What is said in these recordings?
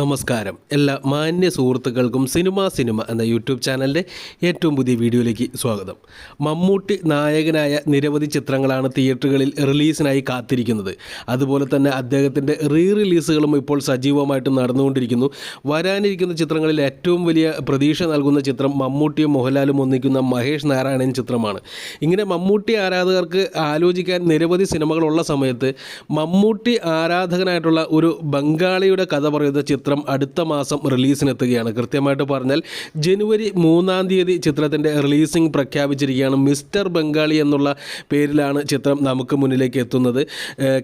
നമസ്കാരം എല്ലാ മാന്യ സുഹൃത്തുക്കൾക്കും സിനിമ എന്ന യൂട്യൂബ് ചാനലിൻ്റെ ഏറ്റവും പുതിയ വീഡിയോയിലേക്ക് സ്വാഗതം. മമ്മൂട്ടി നായകനായ നിരവധി ചിത്രങ്ങളാണ് തിയേറ്ററുകളിൽ റിലീസിനായി കാത്തിരിക്കുന്നത്. അതുപോലെ തന്നെ അദ്ദേഹത്തിൻ്റെ റിലീസുകളും ഇപ്പോൾ സജീവമായിട്ട് നടന്നുകൊണ്ടിരിക്കുന്നു. വരാനിരിക്കുന്ന ചിത്രങ്ങളിൽ ഏറ്റവും വലിയ പ്രതീക്ഷ നൽകുന്ന ചിത്രം മമ്മൂട്ടിയും മോഹൻലാലും ഒന്നിക്കുന്ന മഹേഷ് നാരായണൻ ചിത്രമാണ്. ഇങ്ങനെ മമ്മൂട്ടി ആരാധകർക്ക് ആലോചിക്കാൻ നിരവധി സിനിമകളുള്ള സമയത്ത് മമ്മൂട്ടി ആരാധകനായിട്ടുള്ള ഒരു ബംഗാളിയുടെ കഥ പറയുന്ന ചിത്രം അടുത്ത മാസം റിലീസിനെത്തുകയാണ്. കൃത്യമായിട്ട് പറഞ്ഞാൽ ജനുവരി 3-ാം തീയതി ചിത്രത്തിൻ്റെ റിലീസിംഗ് പ്രഖ്യാപിച്ചിരിക്കുകയാണ്. മിസ്റ്റർ ബംഗാളി എന്നുള്ള പേരിലാണ് ചിത്രം നമുക്ക് മുന്നിലേക്ക് എത്തുന്നത്.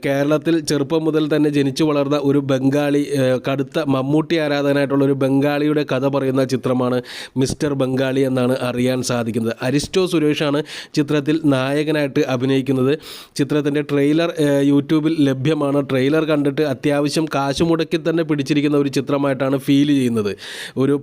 കേരളത്തിൽ ചെറുപ്പം മുതൽ തന്നെ ജനിച്ചു വളർന്ന ഒരു ബംഗാളി, കടുത്ത മമ്മൂട്ടി ആരാധകനായിട്ടുള്ള ഒരു ബംഗാളിയുടെ കഥ പറയുന്ന ചിത്രമാണ് മിസ്റ്റർ ബംഗാളി എന്നാണ് അറിയാൻ സാധിക്കുന്നത്. അരിസ്റ്റോ സുരേഷാണ് ചിത്രത്തിൽ നായകനായിട്ട് അഭിനയിക്കുന്നത്. ചിത്രത്തിൻ്റെ ട്രെയിലർ യൂട്യൂബിൽ ലഭ്യമാണ്. ട്രെയിലർ കണ്ടിട്ട് അത്യാവശ്യം കാശ് മുടക്കി തന്നെ പിടിച്ചിരിക്കുന്ന ഒരു ചിത്രമായിട്ടാണ് ഫീൽ ചെയ്യുന്നത്. ഒരു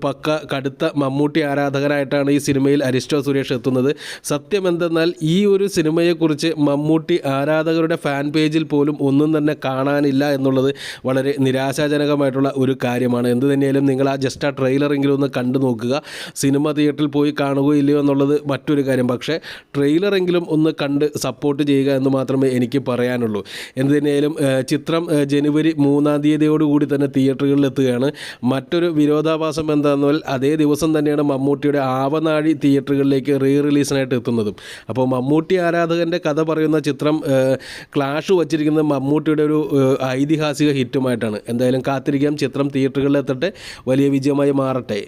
കടുത്ത മമ്മൂട്ടി ആരാധകനായിട്ടാണ് ഈ സിനിമയിൽ അരിസ്റ്റോ സുരേഷ് എത്തുന്നത്. സത്യം എന്തെന്നാൽ ഈ ഒരു സിനിമയെക്കുറിച്ച് മമ്മൂട്ടി ആരാധകരുടെ ഫാൻ പേജിൽ പോലും ഒന്നും തന്നെ കാണാനില്ല എന്നുള്ളത് വളരെ നിരാശാജനകമായിട്ടുള്ള ഒരു കാര്യമാണ്. എന്ത് തന്നെയായാലും നിങ്ങൾ ആ ട്രെയിലറെങ്കിലും ഒന്ന് കണ്ടു നോക്കുക. സിനിമ തിയേറ്ററിൽ പോയി കാണുകയില്ലയോ എന്നുള്ളത് മറ്റൊരു കാര്യം. പക്ഷേ ട്രെയിലറെങ്കിലും ഒന്ന് കണ്ട് സപ്പോർട്ട് ചെയ്യുക എന്ന് മാത്രമേ എനിക്ക് പറയാനുള്ളൂ. എന്ത് തന്നെയായാലും ചിത്രം ജനുവരി 3-ാം തീയതിയോടുകൂടി തന്നെ തിയേറ്ററുകളിൽ എത്തുകയാണ്. മറ്റൊരു വിരോധാഭാസം എന്താണെന്നാൽ അതേ ദിവസം തന്നെയാണ് മമ്മൂട്ടിയുടെ ആവനാഴി തിയേറ്ററുകളിലേക്ക് റിലീസിനായിട്ട് എത്തുന്നതും. അപ്പോൾ മമ്മൂട്ടി ആരാധകൻ്റെ കഥ പറയുന്ന ചിത്രം ക്ലാഷ് വച്ചിരിക്കുന്നത് മമ്മൂട്ടിയുടെ ഒരു ഐതിഹാസിക ഹിറ്റുമായിട്ടാണ്. എന്തായാലും കാത്തിരിക്കാം. ചിത്രം തിയേറ്ററുകളിൽ എത്തട്ടെ, വലിയ വിജയമായി മാറട്ടെ.